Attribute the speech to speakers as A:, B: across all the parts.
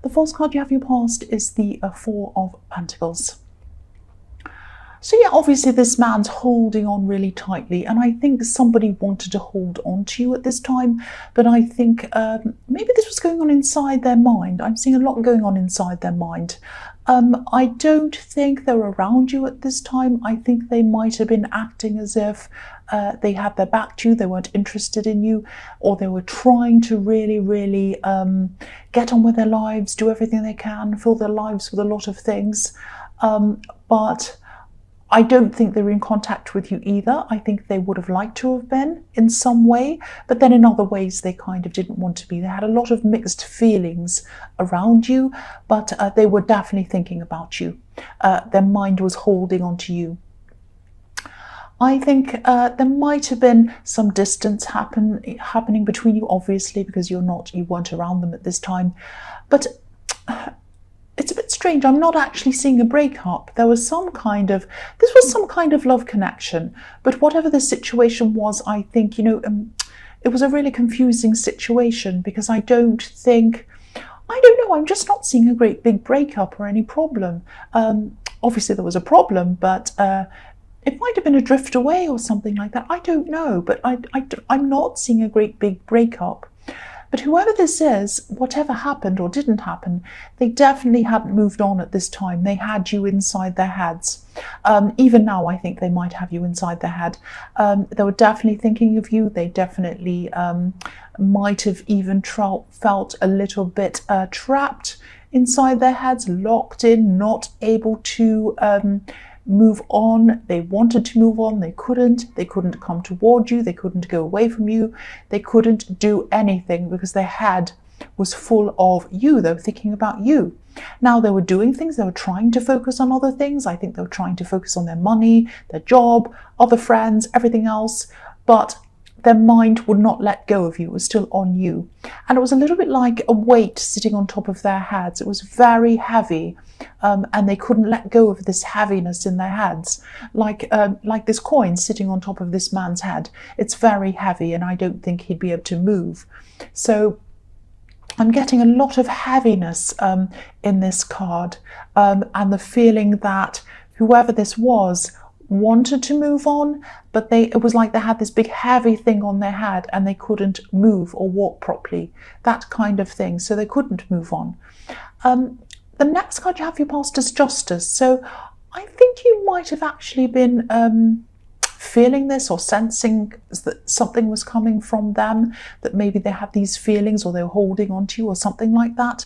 A: The fourth card you have your past is the Four of Pentacles. So yeah, obviously this man's holding on really tightly, and I think somebody wanted to hold on to you at this time, but I think maybe this was going on inside their mind. I'm seeing a lot going on inside their mind. I don't think they're around you at this time. I think they might have been acting as if they had their back to you, they weren't interested in you, or they were trying to really get on with their lives, do everything they can, fill their lives with a lot of things. But I don't think they're in contact with you either. I think they would have liked to have been in some way, but then in other ways they kind of didn't want to be. They had a lot of mixed feelings around you, but they were definitely thinking about you. Their mind was holding on to you. I think there might have been some distance happening between you, obviously, because you weren't around them at this time. But it's a bit strange. I'm not actually seeing a breakup. This was some kind of love connection. But whatever the situation was, I think, it was a really confusing situation, because I don't know, I'm just not seeing a great big breakup or any problem. Obviously there was a problem, but it might have been a drift away or something like that. I don't know, but I'm not seeing a great big breakup. But whoever this is, whatever happened or didn't happen, they definitely hadn't moved on at this time. They had you inside their heads. Even now, I think they might have you inside their head. They were definitely thinking of you. They definitely might have even felt a little bit trapped inside their heads, locked in, not able to move on. They wanted to move on, they couldn't come toward you, they couldn't go away from you, they couldn't do anything because their head was full of you. They were thinking about you. Now they were doing things, they were trying to focus on other things. I think they were trying to focus on their money, their job, other friends, everything else, but their mind would not let go of you. It was still on you. And it was a little bit like a weight sitting on top of their heads. It was very heavy, and they couldn't let go of this heaviness in their heads, like this coin sitting on top of this man's head. It's very heavy, and I don't think he'd be able to move. So I'm getting a lot of heaviness in this card, and the feeling that whoever this was wanted to move on, but it was like they had this big heavy thing on their head and they couldn't move or walk properly, that kind of thing, so they couldn't move on. The next card you have your past is Justice. So I think you might have actually been feeling this or sensing that something was coming from them, that maybe they had these feelings or they were holding on to you or something like that.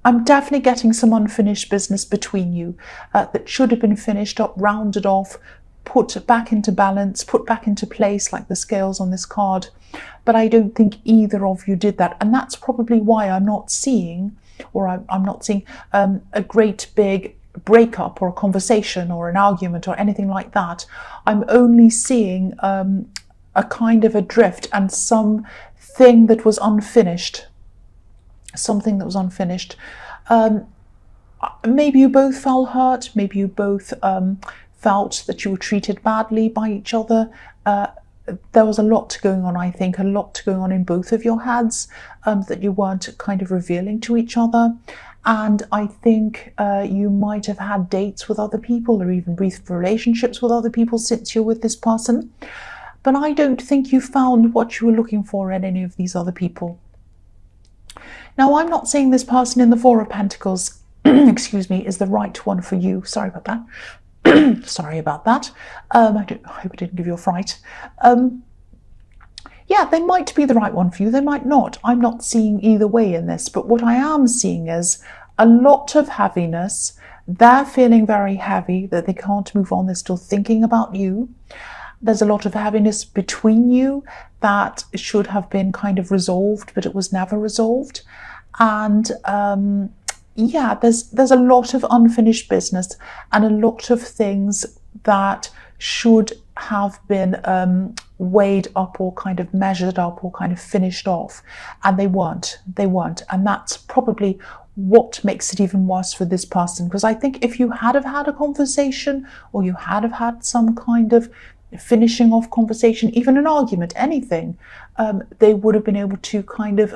A: I'm definitely getting some unfinished business between you that should have been finished up, rounded off, put back into balance, put back into place, like the scales on this card. But I don't think either of you did that. And that's probably why I'm not seeing, or I'm not seeing a great big breakup or a conversation or an argument or anything like that. I'm only seeing a kind of a drift and something that was unfinished. Something that was unfinished. Maybe you both felt hurt, maybe you both felt that you were treated badly by each other. There was a lot going on, I think, a lot going on in both of your heads that you weren't kind of revealing to each other. And I think you might have had dates with other people or even brief relationships with other people since you're with this person. But I don't think you found what you were looking for in any of these other people. Now, I'm not saying this person in the Four of Pentacles, excuse me, is the right one for you. Sorry about that. Sorry about that. I hope I didn't give you a fright. Yeah, they might be the right one for you. They might not. I'm not seeing either way in this. But what I am seeing is a lot of heaviness. They're feeling very heavy, that they can't move on. They're still thinking about you. There's a lot of heaviness between you that should have been kind of resolved, but it was never resolved. And yeah, there's a lot of unfinished business and a lot of things that should have been weighed up or kind of measured up or kind of finished off, and they weren't. And that's probably what makes it even worse for this person, because I think if you had have had a conversation or you had have had some kind of finishing off conversation, even an argument, anything, they would have been able to kind of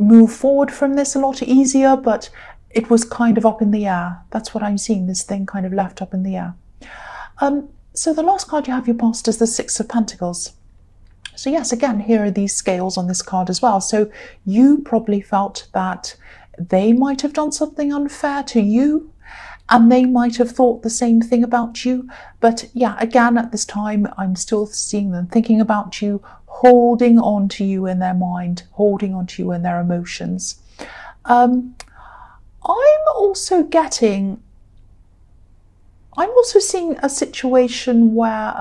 A: move forward from this a lot easier, but it was kind of up in the air. That's what I'm seeing, this thing kind of left up in the air. So the last card you have your past is the Six of Pentacles. So yes, again, here are these scales on this card as well. So you probably felt that they might have done something unfair to you, and they might have thought the same thing about you. But yeah, again, at this time, I'm still seeing them thinking about you, holding on to you in their mind, holding on to you in their emotions. I'm also seeing a situation where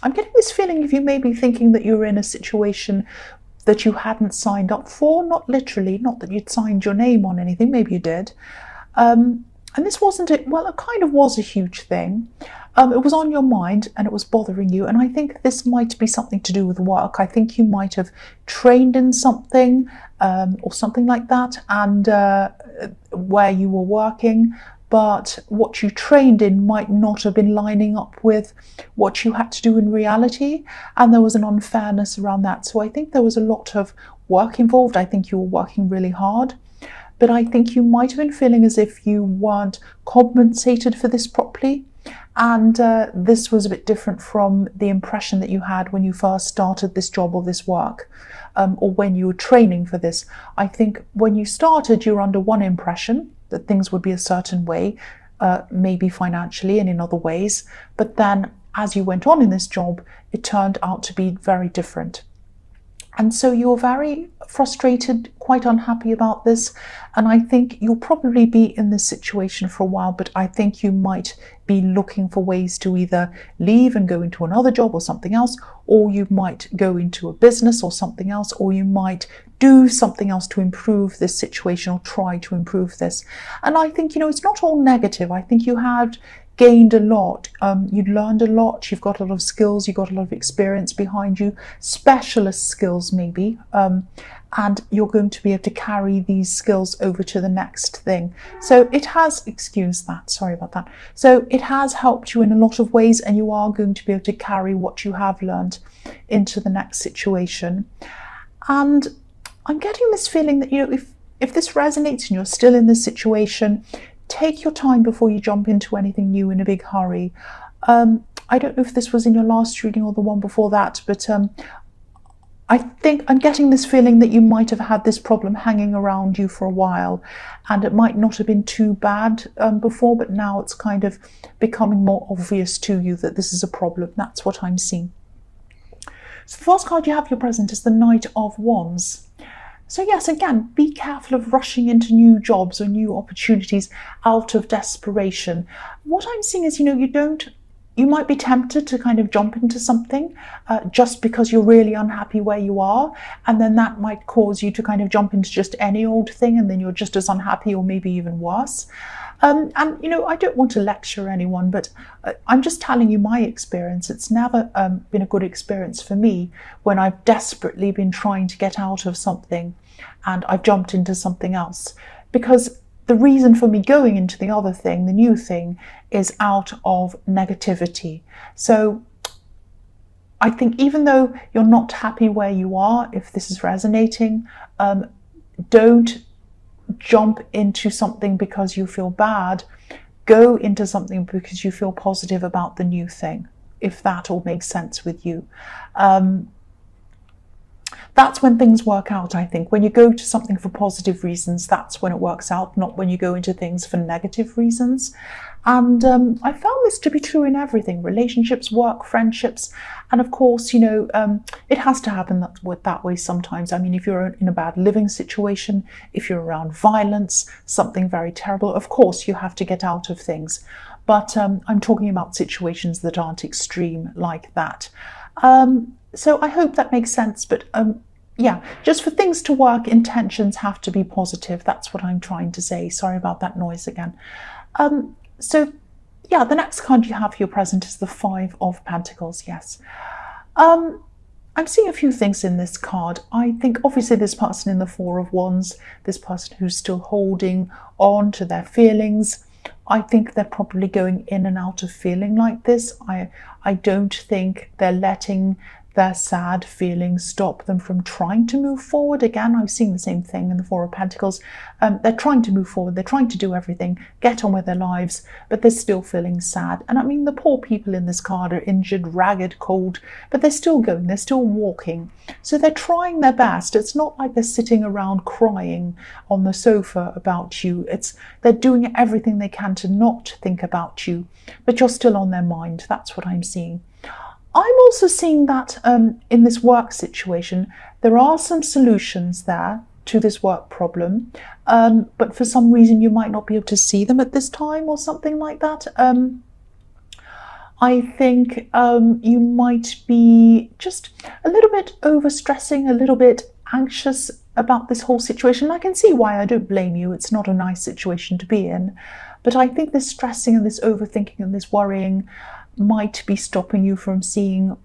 A: I'm getting this feeling of you maybe thinking that you're in a situation that you hadn't signed up for, not literally, not that you'd signed your name on anything, maybe you did. And this wasn't it. Well, it kind of was a huge thing. It was on your mind and it was bothering you. And I think this might be something to do with work. I think you might have trained in something or something like that, and where you were working, but what you trained in might not have been lining up with what you had to do in reality. And there was an unfairness around that. So I think there was a lot of work involved. I think you were working really hard. But I think you might have been feeling as if you weren't compensated for this properly. And this was a bit different from the impression that you had when you first started this job or this work, or when you were training for this. I think when you started, you were under one impression, that things would be a certain way, maybe financially and in other ways. But then as you went on in this job, it turned out to be very different. And so you're very frustrated, quite unhappy about this. And I think you'll probably be in this situation for a while, but I think you might be looking for ways to either leave and go into another job or something else, or you might go into a business or something else, or you might do something else to improve this situation or try to improve this. And I think, it's not all negative. I think you had gained a lot, you'd learned a lot, you've got a lot of skills, you've got a lot of experience behind you, specialist skills maybe, and you're going to be able to carry these skills over to the next thing. So it has, excuse that, sorry about that. So it has helped you in a lot of ways, and you are going to be able to carry what you have learned into the next situation. And I'm getting this feeling that, if this resonates and you're still in this situation, take your time before you jump into anything new in a big hurry. I don't know if this was in your last reading or the one before that, but I think I'm getting this feeling that you might have had this problem hanging around you for a while, and it might not have been too bad before, but now it's kind of becoming more obvious to you that this is a problem. That's what I'm seeing. So the first card you have your present is the Knight of Wands. So yes, again, be careful of rushing into new jobs or new opportunities out of desperation. What I'm seeing is, you might be tempted to kind of jump into something just because you're really unhappy where you are. And then that might cause you to kind of jump into just any old thing, and then you're just as unhappy or maybe even worse. And I don't want to lecture anyone, but I'm just telling you my experience. It's never been a good experience for me when I've desperately been trying to get out of something and I've jumped into something else. Because the reason for me going into the other thing, the new thing, is out of negativity. So I think even though you're not happy where you are, if this is resonating, don't jump into something because you feel bad. Go into something because you feel positive about the new thing, if that all makes sense with you. That's when things work out, I think. When you go to something for positive reasons, that's when it works out, not when you go into things for negative reasons. And I found this to be true in everything: relationships, work, friendships. And of course, it has to happen that way sometimes. I mean, if you're in a bad living situation, if you're around violence, something very terrible, of course you have to get out of things. But I'm talking about situations that aren't extreme like that. So I hope that makes sense. But yeah, just for things to work, intentions have to be positive. That's what I'm trying to say. Sorry about that noise again. So yeah, the next card you have for your present is the Five of Pentacles. Yes. I'm seeing a few things in this card. I think obviously this person in the Four of Wands, this person who's still holding on to their feelings, I think they're probably going in and out of feeling like this. I don't think they're letting their sad feelings stop them from trying to move forward. Again, I've seen the same thing in the Four of Pentacles. They're trying to move forward, they're trying to do everything, get on with their lives, but they're still feeling sad. And I mean, the poor people in this card are injured, ragged, cold, but they're still going, they're still walking. So they're trying their best. It's not like they're sitting around crying on the sofa about you. They're doing everything they can to not think about you, but you're still on their mind. That's what I'm seeing. I'm also seeing that in this work situation, there are some solutions there to this work problem, but for some reason you might not be able to see them at this time or something like that. I think you might be just a little bit overstressing, a little bit anxious about this whole situation. I can see why. I don't blame you. It's not a nice situation to be in. But I think this stressing and this overthinking and this worrying might be stopping you from seeing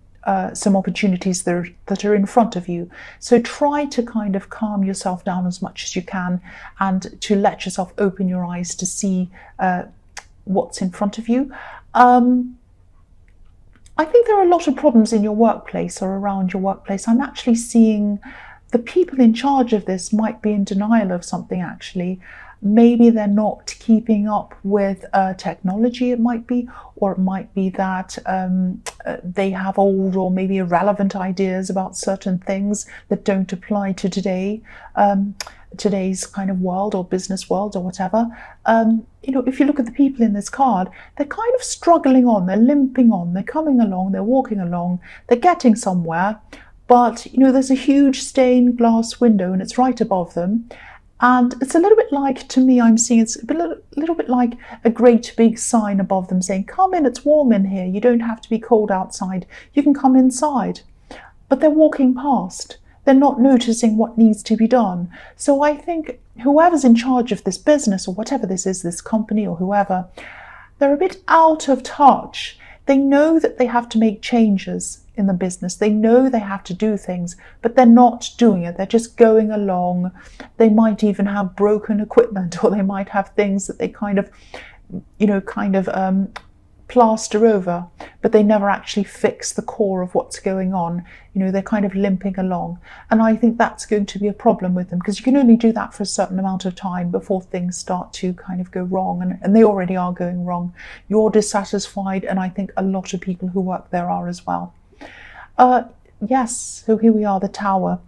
A: some opportunities that are in front of you. So try to kind of calm yourself down as much as you can and to let yourself open your eyes to see what's in front of you. I think there are a lot of problems in your workplace or around your workplace. I'm actually seeing the people in charge of this might be in denial of something, actually. Maybe they're not keeping up with technology, it might be, or it might be that they have old or maybe irrelevant ideas about certain things that don't apply to today's kind of world or business world or whatever. If you look at the people in this card, they're kind of struggling on, they're limping on, they're coming along, they're walking along, they're getting somewhere, but there's a huge stained glass window and it's right above them. And it's a little bit like, to me, I'm seeing it's a little bit like a great big sign above them saying, come in, it's warm in here. You don't have to be cold outside. You can come inside. But they're walking past. They're not noticing what needs to be done. So I think whoever's in charge of this business or whatever this is, this company or whoever, they're a bit out of touch. They know that they have to make changes in the business. They know they have to do things, but they're not doing it. They're just going along. They might even have broken equipment, or they might have things that they kind of plaster over, but they never actually fix the core of what's going on. They're kind of limping along. And I think that's going to be a problem with them, because you can only do that for a certain amount of time before things start to kind of go wrong. And they already are going wrong. You're dissatisfied, and I think a lot of people who work there are as well. Yes, so here we are, the Tower.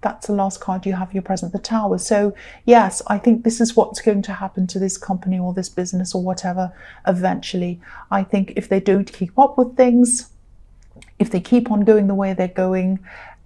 A: That's the last card you have, your present, the Tower. So yes, I think this is what's going to happen to this company or this business or whatever eventually. I think if they don't keep up with things, if they keep on going the way they're going,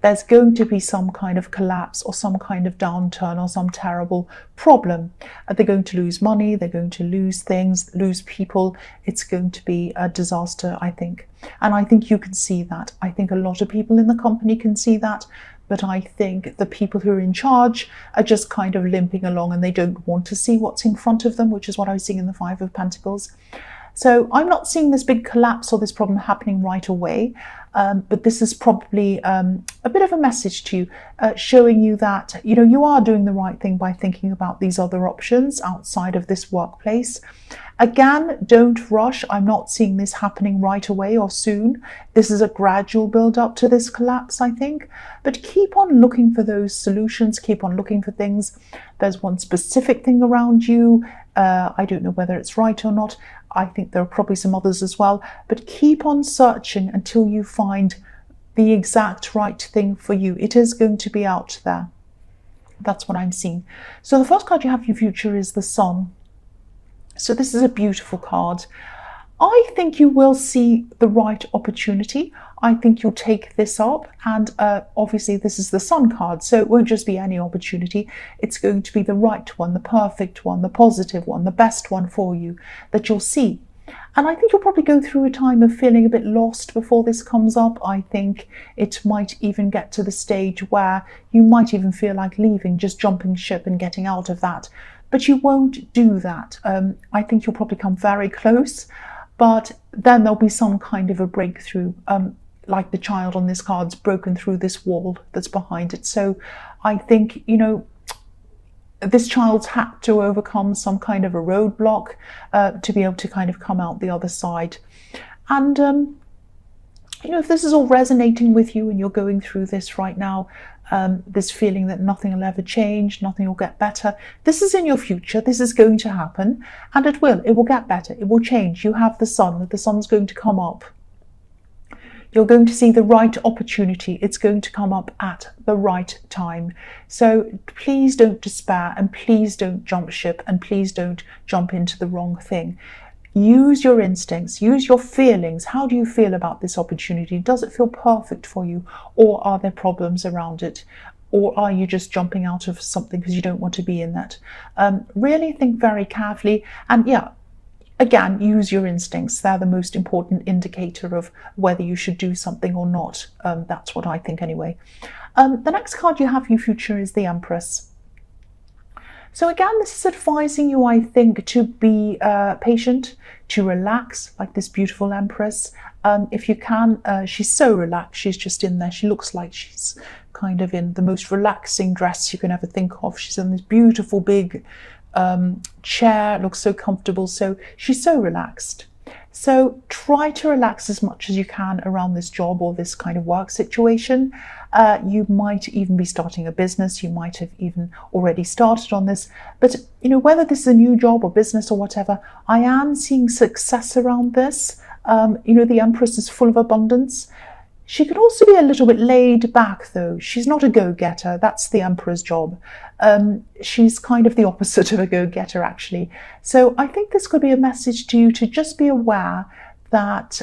A: there's going to be some kind of collapse or some kind of downturn or some terrible problem. They're going to lose money, they're going to lose things, lose people. It's going to be a disaster, I think. And I think you can see that. I think a lot of people in the company can see that. But I think the people who are in charge are just kind of limping along and they don't want to see what's in front of them, which is what I was seeing in the Five of Pentacles. So I'm not seeing this big collapse or this problem happening right away, but this is probably a bit of a message to you, showing you that, you are doing the right thing by thinking about these other options outside of this workplace. Again, don't rush. I'm not seeing this happening right away or soon. This is a gradual build up to this collapse, I think. But keep on looking for those solutions. Keep on looking for things. There's one specific thing around you. I don't know whether it's right or not. I think there are probably some others as well. But keep on searching until you find the exact right thing for you. It is going to be out there. That's what I'm seeing. So the first card you have for your future is the Sun. So this is a beautiful card. I think you will see the right opportunity. I think you'll take this up, and obviously this is the Sun card, so it won't just be any opportunity. It's going to be the right one, the perfect one, the positive one, the best one for you that you'll see. And I think you'll probably go through a time of feeling a bit lost before this comes up. I think it might even get to the stage where you might even feel like leaving, just jumping ship and getting out of that. But you won't do that. I think you'll probably come very close, but then there'll be some kind of a breakthrough, like the child on this card's broken through this wall that's behind it. So I think, this child's had to overcome some kind of a roadblock to be able to kind of come out the other side. And, if this is all resonating with you and you're going through this right now, this feeling that nothing will ever change, nothing will get better, this is in your future, this is going to happen, and it will get better, it will change. You have the sun's going to come up. You're going to see the right opportunity. It's going to come up at the right time. So please don't despair, and please don't jump ship, and please don't jump into the wrong thing. Use your instincts, use your feelings. How do you feel about this opportunity? Does it feel perfect for you, or are there problems around it? Or are you just jumping out of something because you don't want to be in that? Really think very carefully, and again, use your instincts. They're the most important indicator of whether you should do something or not. That's what I think anyway. The next card you have for your future is the Empress. So again, this is advising you, I think, to be patient, to relax, like this beautiful Empress. If you can, she's so relaxed, she's just in there. She looks like she's kind of in the most relaxing dress you can ever think of. She's in this beautiful big chair, looks so comfortable, so she's so relaxed. So try to relax as much as you can around this job or this kind of work situation. You might even be starting a business, you might have even already started on this, but whether this is a new job or business or whatever, I am seeing success around this. The Empress is full of abundance. She could also be a little bit laid back, though. She's not a go-getter. That's the Emperor's job. She's kind of the opposite of a go-getter, actually. So I think this could be a message to you to just be aware that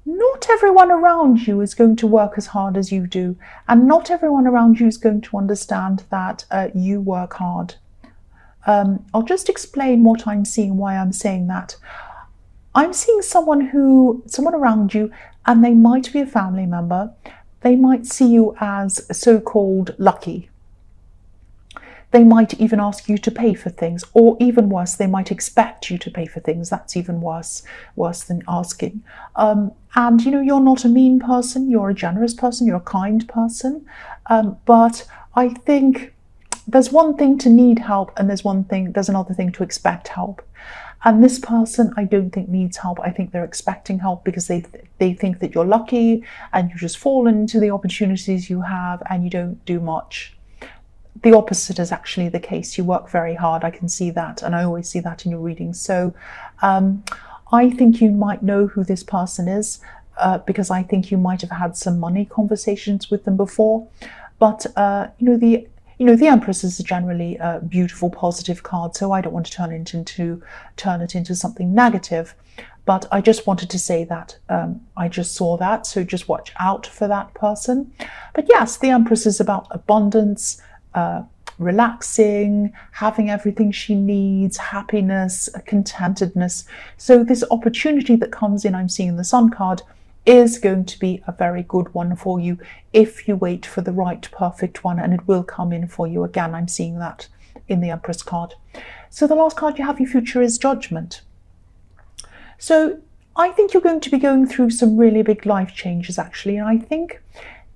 A: not everyone around you is going to work as hard as you do, and not everyone around you is going to understand that you work hard. I'll just explain what I'm seeing, why I'm saying that. I'm seeing someone around you, and they might be a family member. They might see you as so-called lucky. They might even ask you to pay for things, or even worse, they might expect you to pay for things. That's even worse than asking. And you're not a mean person, you're a generous person, you're a kind person. But I think there's one thing to need help, and there's another thing to expect help. And this person, I don't think needs help. I think they're expecting help because they think that you're lucky and you just fall into the opportunities you have and you don't do much. The opposite is actually the case. You work very hard. I can see that, and I always see that in your readings. So I think you might know who this person is because I think you might have had some money conversations with them before. But the Empress is generally a beautiful, positive card, so I don't want to turn it into something negative. But I just wanted to say that I just saw that, so just watch out for that person. But yes, the Empress is about abundance, relaxing, having everything she needs, happiness, contentedness. So this opportunity that comes in, I'm seeing the Sun card, is going to be a very good one for you if you wait for the right, perfect one, and it will come in for you. Again, I'm seeing that in the Empress card. So the last card you have, your future, is Judgment. So I think you're going to be going through some really big life changes, actually, and I think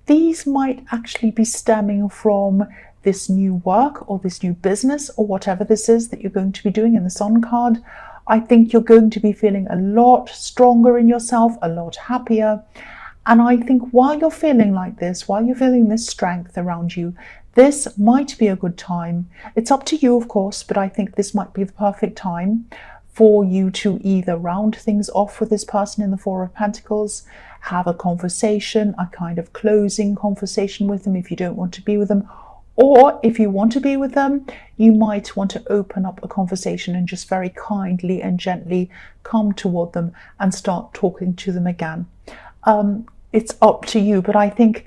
A: these might actually be stemming from this new work or this new business or whatever this is that you're going to be doing in the Sun card. I think you're going to be feeling a lot stronger in yourself, a lot happier. And I think while you're feeling like this, while you're feeling this strength around you, this might be a good time. It's up to you, of course, but I think this might be the perfect time for you to either round things off with this person in the Four of Pentacles, have a conversation, a kind of closing conversation with them if you don't want to be with them. Or if you want to be with them, you might want to open up a conversation and just very kindly and gently come toward them and start talking to them again. It's up to you, but I think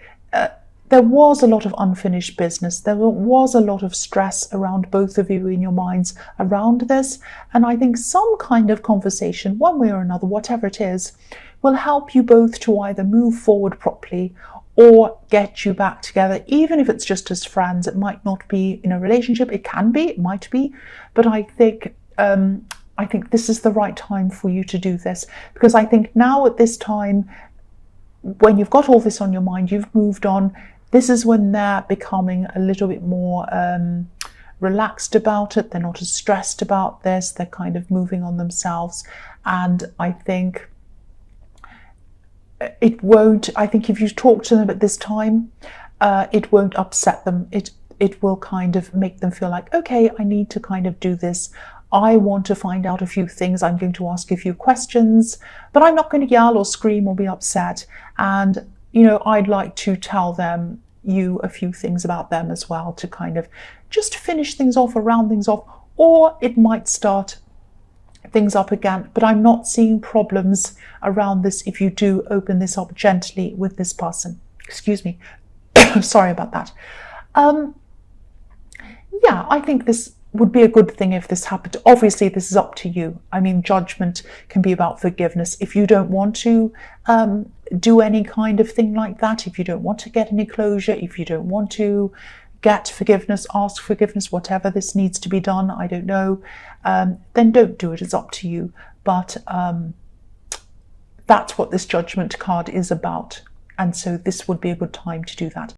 A: there was a lot of unfinished business. There was a lot of stress around both of you in your minds around this. And I think some kind of conversation, one way or another, whatever it is, will help you both to either move forward properly or get you back together, even if it's just as friends. It might not be in a relationship. It can be, it might be, but I think this is the right time for you to do this, because I think now at this time, when you've got all this on your mind, you've moved on, this is when they're becoming a little bit more relaxed about it. They're not as stressed about this. They're kind of moving on themselves. And I think it won't, I think if you talk to them at this time, it won't upset them. It will kind of make them feel like, okay, I need to kind of do this. I want to find out a few things. I'm going to ask a few questions, but I'm not going to yell or scream or be upset. And, you know, I'd like to tell them a few things about them as well, to kind of just finish things off or round things off, or it might start things up again. But I'm not seeing problems around this if you do open this up gently with this person. Excuse me. Sorry about that. Yeah, I think this would be a good thing if this happened. Obviously, this is up to you. I mean, judgment can be about forgiveness. If you don't want to do any kind of thing like that, if you don't want to get any closure, if you don't want to get forgiveness, ask forgiveness, whatever this needs to be done, I don't know, then don't do it. It's up to you. But that's what this judgment card is about. And so this would be a good time to do that.